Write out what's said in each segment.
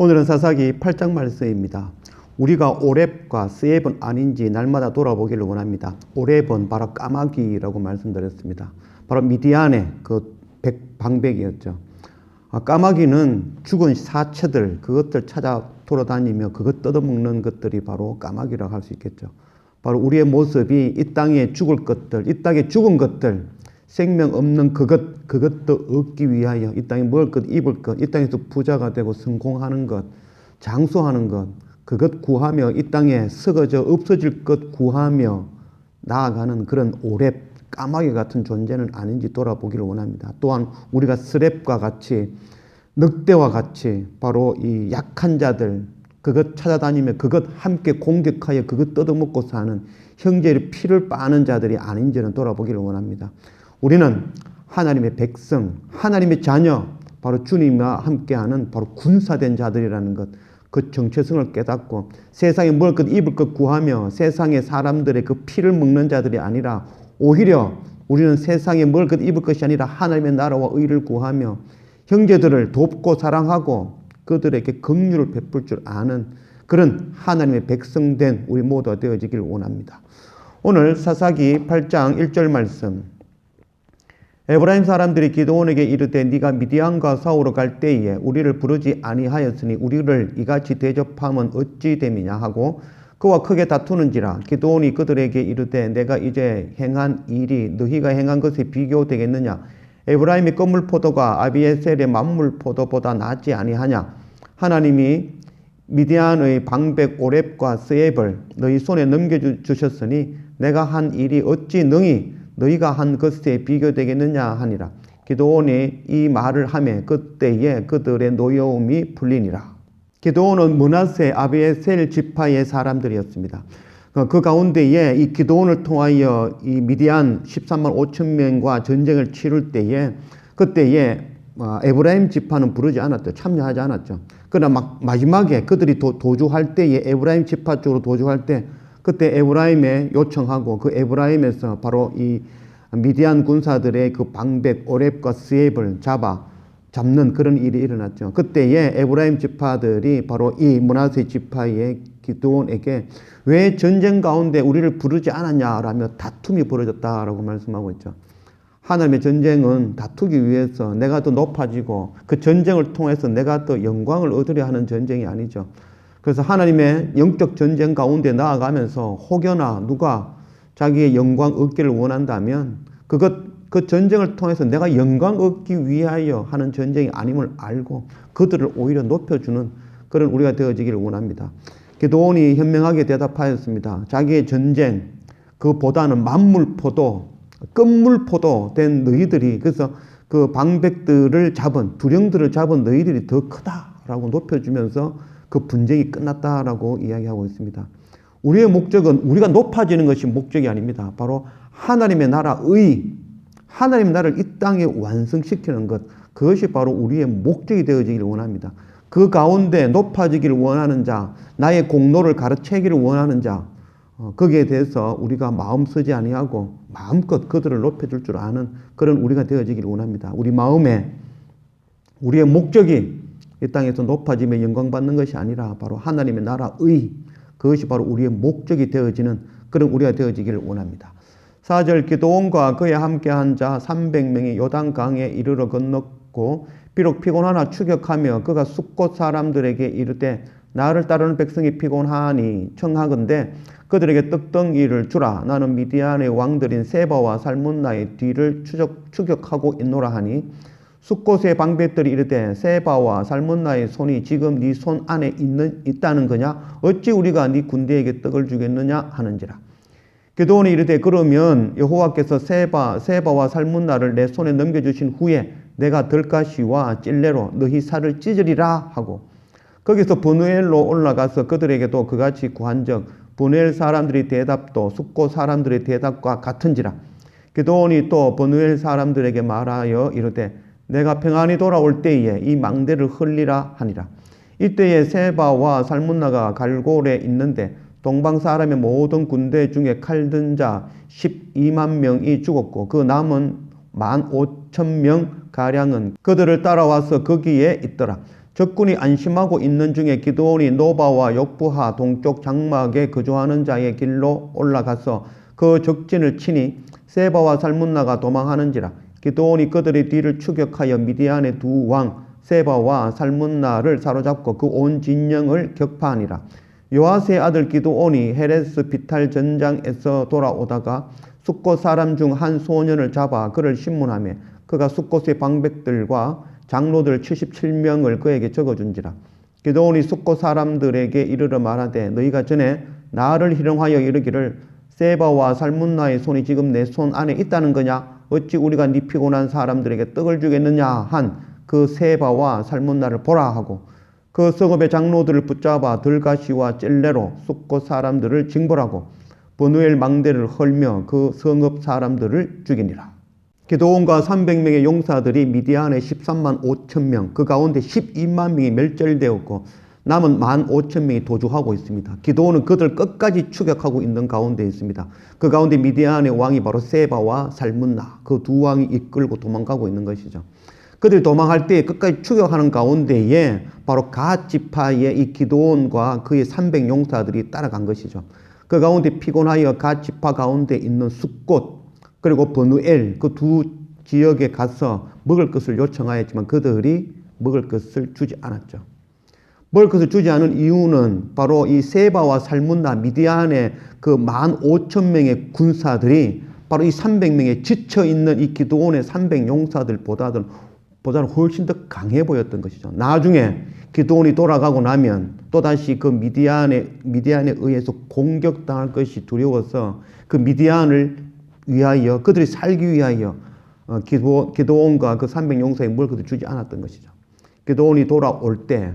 오늘은 사사기 8장 말씀입니다. 우리가 오렙과 스엡은 아닌지 날마다 돌아보기를 원합니다. 오렙은 바로 까마귀라고 말씀드렸습니다. 바로 미디안의 그 방백이었죠. 까마귀는 죽은 사체들, 그것들 찾아 돌아다니며 그것 뜯어먹는 것들이 바로 까마귀라고 할 수 있겠죠. 바로 우리의 모습이 이 땅에 죽을 것들, 이 땅에 죽은 것들, 생명 없는 그것도 얻기 위하여 이 땅에 먹을 것, 입을 것, 이 땅에서 부자가 되고 성공하는 것, 장수하는 것, 그것 구하며 이 땅에 썩어져 없어질 것 구하며 나아가는 그런 오렙, 까마귀 같은 존재는 아닌지 돌아보기를 원합니다. 또한 우리가 스렙과 같이 늑대와 같이 바로 이 약한 자들, 그것 찾아다니며 그것 함께 공격하여 그것 뜯어먹고 사는 형제의 피를 빠는 자들이 아닌지는 돌아보기를 원합니다. 우리는 하나님의 백성, 하나님의 자녀, 바로 주님과 함께하는 바로 군사된 자들이라는 것, 그 정체성을 깨닫고 세상에 먹을 것, 입을 것 구하며 세상의 사람들의 그 피를 먹는 자들이 아니라 오히려 우리는 세상에 먹을 것, 입을 것이 아니라 하나님의 나라와 의를 구하며 형제들을 돕고 사랑하고 그들에게 긍휼을 베풀 줄 아는 그런 하나님의 백성된 우리 모두가 되어지기를 원합니다. 오늘 사사기 8장 1절 말씀, 에브라임 사람들이 기드온에게 이르되 네가 미디안과 싸우러 갈 때에 우리를 부르지 아니하였으니 우리를 이같이 대접함은 어찌 됨이냐 하고 그와 크게 다투는지라. 기드온이 그들에게 이르되 내가 이제 행한 일이 너희가 행한 것에 비교되겠느냐. 에브라임의 껌물 포도가 아비에셀의 만물 포도보다 낫지 아니하냐. 하나님이 미디안의 방백 오렙과 스엡을 너희 손에 넘겨주셨으니 내가 한 일이 어찌 능히 너희가 한 것에 비교되겠느냐 하니라. 기드온이 이 말을 하매 그때에 그들의 노여움이 풀리니라. 기드온은 므낫세 아비에셀 지파의 사람들이었습니다. 그 가운데에 이 기드온을 통하여 이 미디안 13만 5천 명과 전쟁을 치룰 때에 그때에 에브라임 지파는 부르지 않았죠. 참여하지 않았죠. 그러나 마지막에 그들이 도주할 때에 에브라임 지파 쪽으로 도주할 때 그때 에브라임에 요청하고 그 에브라임에서 바로 이 미디안 군사들의 그 방백 오렙과 스엡을 잡는 그런 일이 일어났죠. 그때에 에브라임 지파들이 바로 이 므낫세 지파의 기드온에게 왜 전쟁 가운데 우리를 부르지 않았냐라며 다툼이 벌어졌다라고 말씀하고 있죠. 하나님의 전쟁은 다투기 위해서 내가 더 높아지고 그 전쟁을 통해서 내가 더 영광을 얻으려 하는 전쟁이 아니죠. 그래서 하나님의 영적 전쟁 가운데 나아가면서 혹여나 누가 자기의 영광 얻기를 원한다면 그 전쟁을 통해서 내가 영광 얻기 위하여 하는 전쟁이 아님을 알고 그들을 오히려 높여주는 그런 우리가 되어지기를 원합니다. 기드온이 현명하게 대답하였습니다. 자기의 전쟁 그보다는 만물포도 껌물포도 된 너희들이 그래서 그 방백들을 잡은 두령들을 잡은 너희들이 더 크다라고 높여주면서 그 분쟁이 끝났다라고 이야기하고 있습니다. 우리의 목적은 우리가 높아지는 것이 목적이 아닙니다. 바로 하나님의 나라의 하나님의 나라를 이 땅에 완성시키는 것, 그것이 바로 우리의 목적이 되어지기를 원합니다. 그 가운데 높아지기를 원하는 자, 나의 공로를 가르치기를 원하는 자, 거기에 대해서 우리가 마음 쓰지 아니하고 마음껏 그들을 높여줄 줄 아는 그런 우리가 되어지기를 원합니다. 우리 마음에 우리의 목적이 이 땅에서 높아지며 영광받는 것이 아니라 바로 하나님의 나라의 그것이 바로 우리의 목적이 되어지는 그런 우리가 되어지기를 원합니다. 4절 기드온과 그에 함께한 자 300명이 요단강에 이르러 건넜고 비록 피곤하나 추격하며 그가 숫곳 사람들에게 이르되 나를 따르는 백성이 피곤하니 청하건대 그들에게 떡덩이를 주라. 나는 미디안의 왕들인 세바와 살문나의 뒤를 추격하고 있노라 하니 숫곳의 방백들이 이르되 세바와 살문나의 손이 지금 네 손 안에 있다는 거냐? 어찌 우리가 네 군대에게 떡을 주겠느냐 하는지라. 기드온이 이르되 그러면 여호와께서 세바와 살문나를 내 손에 넘겨주신 후에 내가 들가시와 찔레로 너희 살을 찢으리라 하고 거기서 브누엘로 올라가서 그들에게도 그같이 구한적 브누엘 사람들의 대답도 숫곳 사람들의 대답과 같은지라. 기드온이 또 브누엘 사람들에게 말하여 이르되 내가 평안히 돌아올 때에 이 망대를 흘리라 하니라. 이때에 세바와 살문나가 갈골에 있는데 동방 사람의 모든 군대 중에 칼 든 자 12만 명이 죽었고 그 남은 15,000명 가량은 그들을 따라와서 거기에 있더라. 적군이 안심하고 있는 중에 기드온이 노바와 욕부하 동쪽 장막에 거주하는 자의 길로 올라가서 그 적진을 치니 세바와 살문나가 도망하는지라. 기드온이 그들의 뒤를 추격하여 미디안의 두 왕 세바와 살문나를 사로잡고 그 온 진영을 격파하니라. 요아스의 아들 기드온이 헤레스 비탈 전장에서 돌아오다가 숫곳 사람 중 한 소년을 잡아 그를 신문하며 그가 숫곳의 방백들과 장로들 77명을 그에게 적어준지라. 기드온이 숫곳 사람들에게 이르러 말하되 너희가 전에 나를 희롱하여 이르기를 세바와 살문나의 손이 지금 내 손 안에 있다는 거냐? 어찌 우리가 네 피곤한 사람들에게 떡을 주겠느냐? 한 그 세바와 살문나를 보라 하고 그 성읍의 장로들을 붙잡아 들가시와 찔레로 숫곳 사람들을 징벌하고 브누엘 망대를 헐며 그 성읍 사람들을 죽이니라. 기드온과 300명의 용사들이 미디안의 13만 5천 명, 그 가운데 12만 명이 멸절되었고 남은 15,000명이 도주하고 있습니다. 기드온은 그들 끝까지 추격하고 있는 가운데 있습니다. 그 가운데 미디안의 왕이 바로 세바와 살문나, 그 두 왕이 이끌고 도망가고 있는 것이죠. 그들이 도망할 때 끝까지 추격하는 가운데에 바로 갓 지파의 이 기드온과 그의 300 용사들이 따라간 것이죠. 그 가운데 피곤하여 갓 지파 가운데 있는 숫곳 그리고 브누엘 그 두 지역에 가서 먹을 것을 요청하였지만 그들이 먹을 것을 주지 않았죠. 먹을 것을 주지 않은 이유는 바로 이 세바와 살문나 미디안의 그 15,000명의 군사들이 바로 이 300명의 지쳐있는 이 기드온의 300 용사들보다는 훨씬 더 강해 보였던 것이죠. 나중에 기드온이 돌아가고 나면 또다시 그 미디안에 의해서 공격당할 것이 두려워서 그 미디안을 위하여 그들이 살기 위하여 기드온과 그 300 용사의 먹을 것을 주지 않았던 것이죠. 기드온이 돌아올 때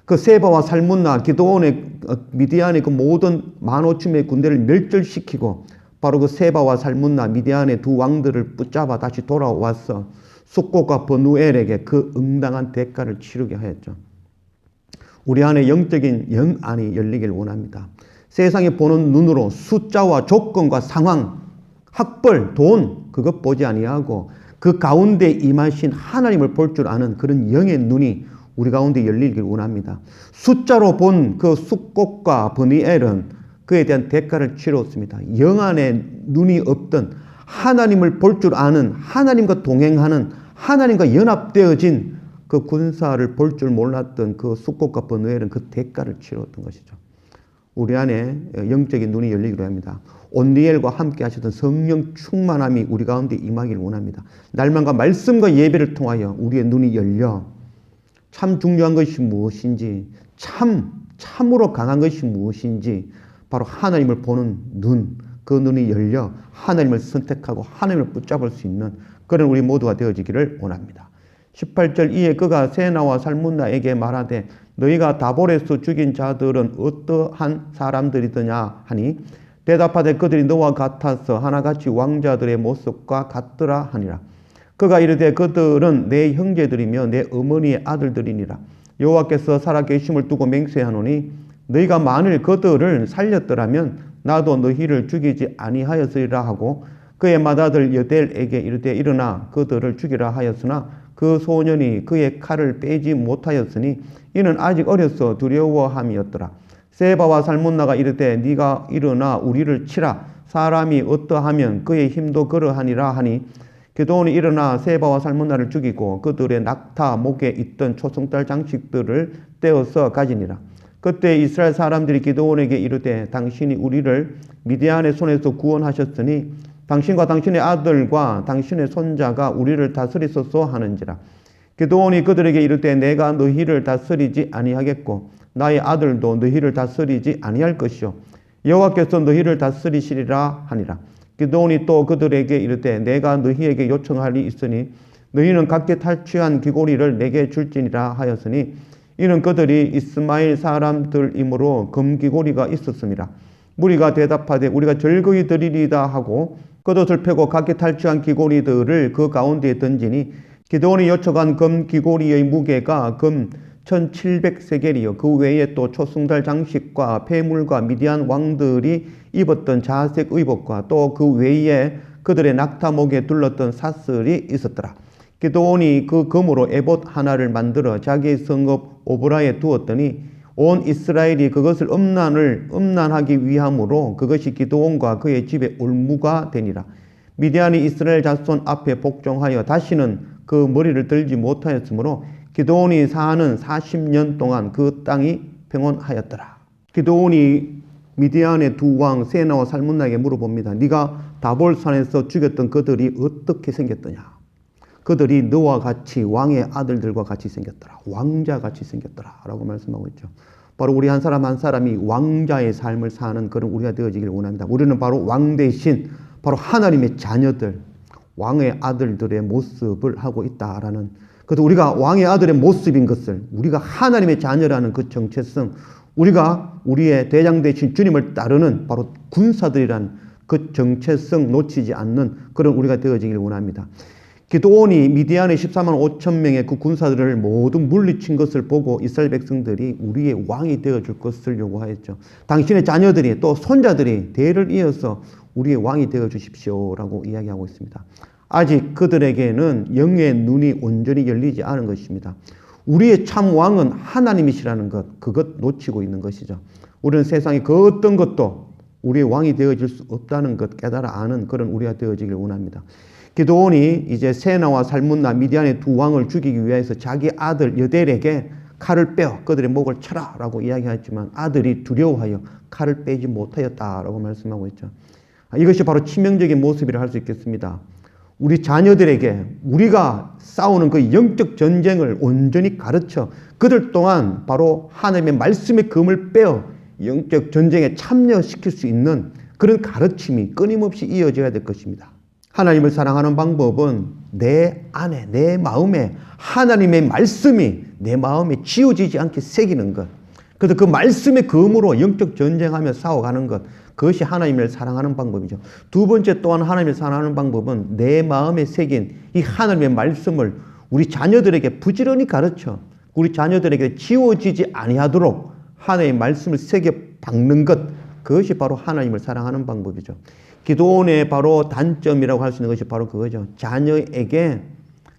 그 세바와 살문나 기드온의 미디안의 그 모든 15,000명의 군대를 멸절시키고 바로 그 세바와 살문나 미디안의 두 왕들을 붙잡아 다시 돌아와서 숫곳과 브누엘에게 그 응당한 대가를 치르게 하였죠. 우리 안에 영적인 영안이 열리길 원합니다. 세상에 보는 눈으로 숫자와 조건과 상황, 학벌, 돈 그것 보지 아니하고 그 가운데 임하신 하나님을 볼 줄 아는 그런 영의 눈이 우리 가운데 열리길 원합니다. 숫자로 본 그 숫곳과 브누엘은 그에 대한 대가를 치렀습니다. 영 안에 눈이 없던 하나님을 볼 줄 아는 하나님과 동행하는 하나님과 연합되어진 그 군사를 볼 줄 몰랐던 그 숫곳과 브누엘은 그 대가를 치렀던 것이죠. 우리 안에 영적인 눈이 열리기로 합니다. 온니엘과 함께 하셨던 성령 충만함이 우리 가운데 임하기를 원합니다. 날만과 말씀과 예배를 통하여 우리의 눈이 열려 참 중요한 것이 무엇인지 참으로 강한 것이 무엇인지 바로 하나님을 보는 눈, 그 눈이 열려 하나님을 선택하고 하나님을 붙잡을 수 있는 그런 우리 모두가 되어지기를 원합니다. 18절 이에 그가 세나와 살문나에게 말하되 너희가 다볼에서 죽인 자들은 어떠한 사람들이더냐 하니 대답하되 그들이 너와 같아서 하나같이 왕자들의 모습과 같더라 하니라. 그가 이르되 그들은 내 형제들이며 내 어머니의 아들들이니라. 여호와께서 살아계심을 두고 맹세하노니 너희가 만일 그들을 살렸더라면 나도 너희를 죽이지 아니하였으리라 하고 그의 맏아들 여델에게 이르되 일어나 그들을 죽이라 하였으나 그 소년이 그의 칼을 빼지 못하였으니 이는 아직 어려서 두려워함이었더라. 세바와 살문나가 이르되 네가 일어나 우리를 치라. 사람이 어떠하면 그의 힘도 그러하니라 하니 기드온이 일어나 세바와 살문나를 죽이고 그들의 낙타 목에 있던 초승달 장식들을 떼어서 가지니라. 그때 이스라엘 사람들이 기드온에게 이르되 당신이 우리를 미디안의 손에서 구원하셨으니 당신과 당신의 아들과 당신의 손자가 우리를 다스리소서 하는지라. 기드온이 그들에게 이르되 내가 너희를 다스리지 아니하겠고 나의 아들도 너희를 다스리지 아니할 것이요 여호와께서 너희를 다스리시리라 하니라. 기드온이 또 그들에게 이르되 내가 너희에게 요청할 일이 있으니 너희는 각기 탈취한 귀고리를 내게 줄지니라 하였으니 이는 그들이 이스마엘 사람들이므로 금귀고리가 있었습니다. 무리가 대답하되 우리가 즐거이 드리리다 하고 겉옷을 펴고 각기 탈취한 귀고리들을 그 가운데에 던지니 기드온이 요청한 금귀고리의 무게가 금 1700세겔이요 그 외에 또 초승달 장식과 폐물과 미디안 왕들이 입었던 자색 의복과 또 그 외에 그들의 낙타목에 둘렀던 사슬이 있었더라. 기드온이 그 금으로 에봇 하나를 만들어 자기의 성읍 오브라에 두었더니 온 이스라엘이 그것을 음란하기 위함으로 그것이 기드온과 그의 집에 올무가 되니라. 미디안이 이스라엘 자손 앞에 복종하여 다시는 그 머리를 들지 못하였으므로 기드온이 사는 40년 동안 그 땅이 평온하였더라. 기드온이 미디안의 두 왕 세나와 살문나에게 물어봅니다. 네가 다볼산에서 죽였던 그들이 어떻게 생겼더냐? 그들이 너와 같이 왕의 아들들과 같이 생겼더라. 왕자같이 생겼더라 라고 말씀하고 있죠. 바로 우리 한 사람 한 사람이 왕자의 삶을 사는 그런 우리가 되어지기를 원합니다. 우리는 바로 왕 대신 바로 하나님의 자녀들, 왕의 아들들의 모습을 하고 있다라는, 그래서 우리가 왕의 아들의 모습인 것을, 우리가 하나님의 자녀라는 그 정체성, 우리가 우리의 대장 되신 주님을 따르는 바로 군사들이란 그 정체성 놓치지 않는 그런 우리가 되어지기를 원합니다. 기드온이 미디안의 14만 5천 명의 그 군사들을 모두 물리친 것을 보고 이스라엘 백성들이 우리의 왕이 되어줄 것을 요구하였죠. 당신의 자녀들이 또 손자들이 대를 이어서 우리의 왕이 되어주십시오라고 이야기하고 있습니다. 아직 그들에게는 영의 눈이 온전히 열리지 않은 것입니다. 우리의 참 왕은 하나님이시라는 것, 그것 놓치고 있는 것이죠. 우리는 세상에 그 어떤 것도 우리의 왕이 되어질 수 없다는 것 깨달아 아는 그런 우리가 되어지길 원합니다. 기드온이 이제 세나와 살문나 미디안의 두 왕을 죽이기 위해서 자기 아들 여델에게 칼을 빼어 그들의 목을 쳐라 라고 이야기했지만 아들이 두려워하여 칼을 빼지 못하였다라고 말씀하고 있죠. 이것이 바로 치명적인 모습이라 할 수 있겠습니다. 우리 자녀들에게 우리가 싸우는 그 영적 전쟁을 온전히 가르쳐 그들 동안 바로 하나님의 말씀의 금을 빼어 영적 전쟁에 참여시킬 수 있는 그런 가르침이 끊임없이 이어져야 될 것입니다. 하나님을 사랑하는 방법은 내 안에, 내 마음에 하나님의 말씀이 내 마음에 지워지지 않게 새기는 것. 그래서 그 말씀의 금으로 영적 전쟁하며 싸워가는 것. 그것이 하나님을 사랑하는 방법이죠. 두 번째 또한 하나님을 사랑하는 방법은 내 마음에 새긴 이 하나님의 말씀을 우리 자녀들에게 부지런히 가르쳐 우리 자녀들에게 지워지지 아니하도록 하나님의 말씀을 새겨 박는 것. 그것이 바로 하나님을 사랑하는 방법이죠. 기드온의 바로 단점이라고 할 수 있는 것이 바로 그거죠. 자녀에게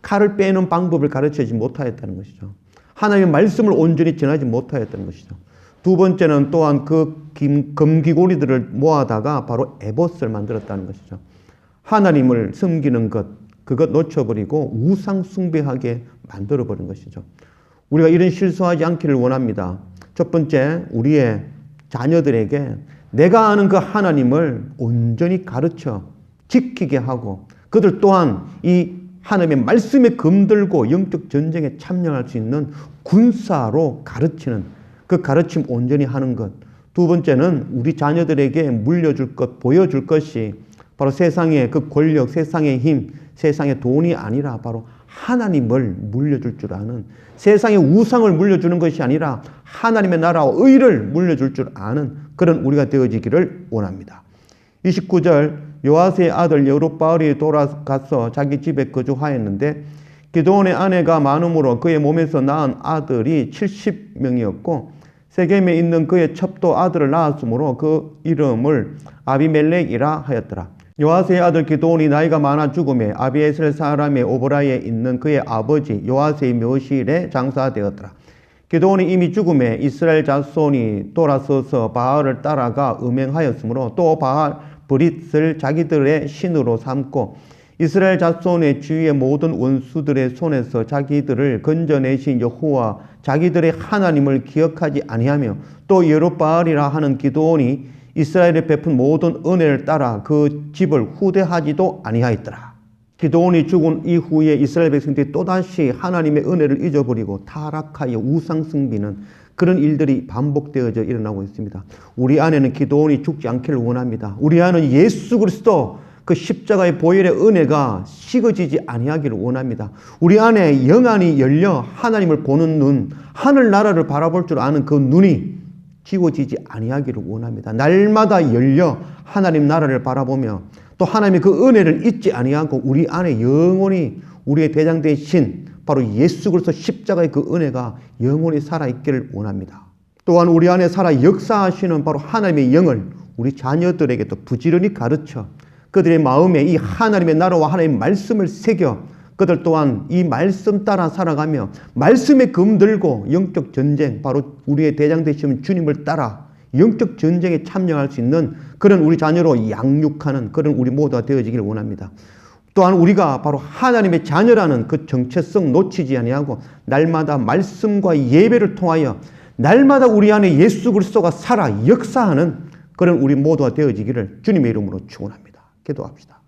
칼을 빼는 방법을 가르치지 못하였다는 것이죠. 하나님의 말씀을 온전히 전하지 못하였다는 것이죠. 두 번째는 또한 그 금귀고리들을 모아다가 바로 에봇을 만들었다는 것이죠. 하나님을 섬기는 것, 그것 놓쳐버리고 우상 숭배하게 만들어버린 것이죠. 우리가 이런 실수하지 않기를 원합니다. 첫 번째, 우리의 자녀들에게 내가 아는 그 하나님을 온전히 가르쳐 지키게 하고 그들 또한 이 하나님의 말씀에 금들고 영적 전쟁에 참여할 수 있는 군사로 가르치는 그 가르침 온전히 하는 것. 두 번째는 우리 자녀들에게 물려줄 것, 보여줄 것이 바로 세상의 그 권력, 세상의 힘, 세상의 돈이 아니라 바로 하나님을 물려줄 줄 아는, 세상의 우상을 물려주는 것이 아니라 하나님의 나라와 의를 물려줄 줄 아는 그런 우리가 되어지기를 원합니다. 29절 요아스의 아들 여룹바알이 돌아가서 자기 집에 거주하였는데 기드온의 아내가 많음으로 그의 몸에서 낳은 아들이 70명이었고 세겜에 있는 그의 첩도 아들을 낳았으므로 그 이름을 아비멜렉이라 하였더라. 요아스의 아들 기드온이 나이가 많아 죽음에 아비에셀 사람의 오브라에 있는 그의 아버지 요아스의 묘실에 장사되었더라. 기드온이 이미 죽음에 이스라엘 자손이 돌아서서 바알을 따라가 음행하였으므로 또 바알 브릿을 자기들의 신으로 삼고 이스라엘 자손의 주위의 모든 원수들의 손에서 자기들을 건져내신 여호와 자기들의 하나님을 기억하지 아니하며 또 여룹바알이라 하는 기드온이 이스라엘에 베푼 모든 은혜를 따라 그 집을 후대하지도 아니하였더라. 기드온이 죽은 이후에 이스라엘 백성들이 또다시 하나님의 은혜를 잊어버리고 타락하여 우상 숭배는 그런 일들이 반복되어져 일어나고 있습니다. 우리 안에는 기드온이 죽지 않기를 원합니다. 우리 안은 예수 그리스도 그 십자가의 보혈의 은혜가 식어지지 아니하기를 원합니다. 우리 안에 영안이 열려 하나님을 보는 눈, 하늘나라를 바라볼 줄 아는 그 눈이 지워지지 아니하기를 원합니다. 날마다 열려 하나님 나라를 바라보며 또 하나님의 그 은혜를 잊지 아니하고 우리 안에 영원히 우리의 대장 되신 바로 예수 그리스도 십자가의 그 은혜가 영원히 살아있기를 원합니다. 또한 우리 안에 살아 역사하시는 바로 하나님의 영을 우리 자녀들에게도 부지런히 가르쳐 그들의 마음에 이 하나님의 나라와 하나님의 말씀을 새겨 그들 또한 이 말씀 따라 살아가며 말씀의 금 들고 영적 전쟁, 바로 우리의 대장 되시는 주님을 따라 영적 전쟁에 참여할 수 있는 그런 우리 자녀로 양육하는 그런 우리 모두가 되어지기를 원합니다. 또한 우리가 바로 하나님의 자녀라는 그 정체성 놓치지 아니하고 날마다 말씀과 예배를 통하여 날마다 우리 안에 예수 그리스도가 살아 역사하는 그런 우리 모두가 되어지기를 주님의 이름으로 축원합니다. 기도합시다.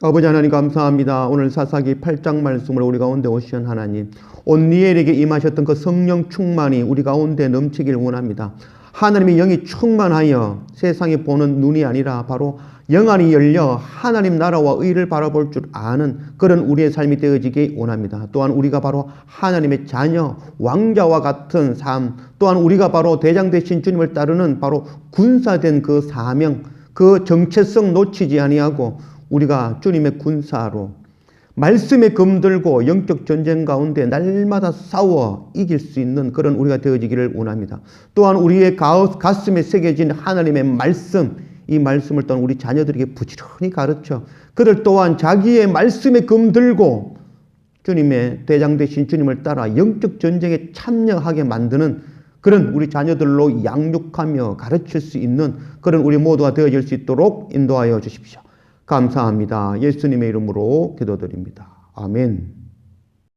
아버지 하나님 감사합니다. 오늘 사사기 8장 말씀을 우리 가운데 오신 하나님, 온니엘에게 임하셨던 그 성령 충만이 우리 가운데 넘치길 원합니다. 하나님의 영이 충만하여 세상에 보는 눈이 아니라 바로 영안이 열려 하나님 나라와 의를 바라볼 줄 아는 그런 우리의 삶이 되어지기 원합니다. 또한 우리가 바로 하나님의 자녀, 왕자와 같은 삶, 또한 우리가 바로 대장 되신 주님을 따르는 바로 군사된 그 사명, 그 정체성 놓치지 아니하고 우리가 주님의 군사로 말씀의 금 들고 영적 전쟁 가운데 날마다 싸워 이길 수 있는 그런 우리가 되어지기를 원합니다. 또한 우리의 가슴에 새겨진 하나님의 말씀, 이 말씀을 또한 우리 자녀들에게 부지런히 가르쳐 그들 또한 자기의 말씀의 금 들고 주님의 대장 되신 주님을 따라 영적 전쟁에 참여하게 만드는 그런 우리 자녀들로 양육하며 가르칠 수 있는 그런 우리 모두가 되어질 수 있도록 인도하여 주십시오. 감사합니다. 예수님의 이름으로 기도드립니다. 아멘.